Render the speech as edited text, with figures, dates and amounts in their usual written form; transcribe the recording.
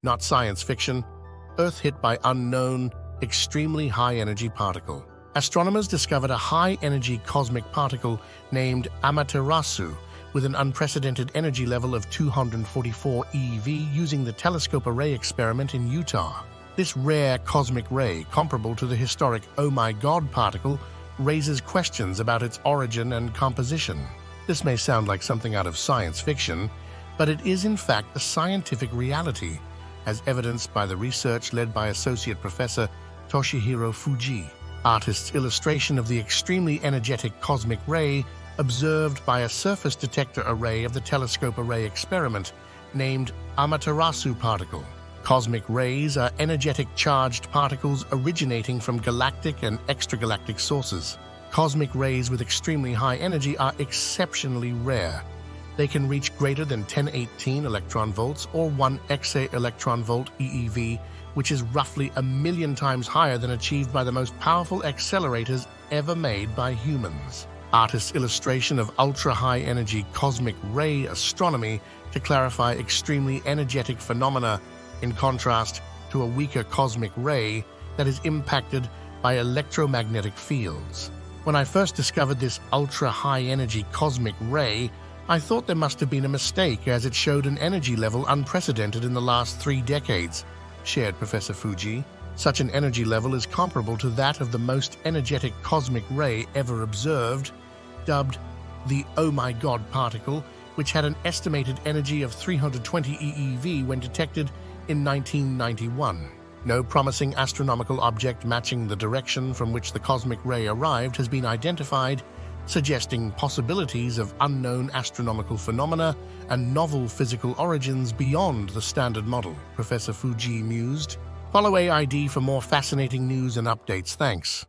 Not science fiction. Earth hit by unknown, extremely high-energy particle. Astronomers discovered a high-energy cosmic particle named Amaterasu with an unprecedented energy level of 244 EeVe using the telescope array experiment in Utah. This rare cosmic ray, comparable to the historic Oh My God particle, raises questions about its origin and composition. This may sound like something out of science fiction, but it is in fact a scientific reality, as evidenced by the research led by Associate Professor Toshihiro Fujii. Artist's illustration of the extremely energetic cosmic ray observed by a surface detector array of the telescope array experiment named Amaterasu particle. Cosmic rays are energetic charged particles originating from galactic and extragalactic sources. Cosmic rays with extremely high energy are exceptionally rare. They can reach greater than 1018 electron volts or 1 exaelectronvolt EeVe, which is roughly 1,000,000 times higher than achieved by the most powerful accelerators ever made by humans. Artist's illustration of ultra-high energy cosmic ray astronomy to clarify extremely energetic phenomena in contrast to a weaker cosmic ray that is impacted by electromagnetic fields. When I first discovered this ultra-high energy cosmic ray, I thought there must have been a mistake as it showed an energy level unprecedented in the last 3 decades, shared Professor Fujii. Such an energy level is comparable to that of the most energetic cosmic ray ever observed, dubbed the Oh My God particle, which had an estimated energy of 320 EeVe when detected in 1991. No promising astronomical object matching the direction from which the cosmic ray arrived has been identified, suggesting possibilities of unknown astronomical phenomena and novel physical origins beyond the standard model, Professor Fujii mused. Follow AID for more fascinating news and updates. Thanks.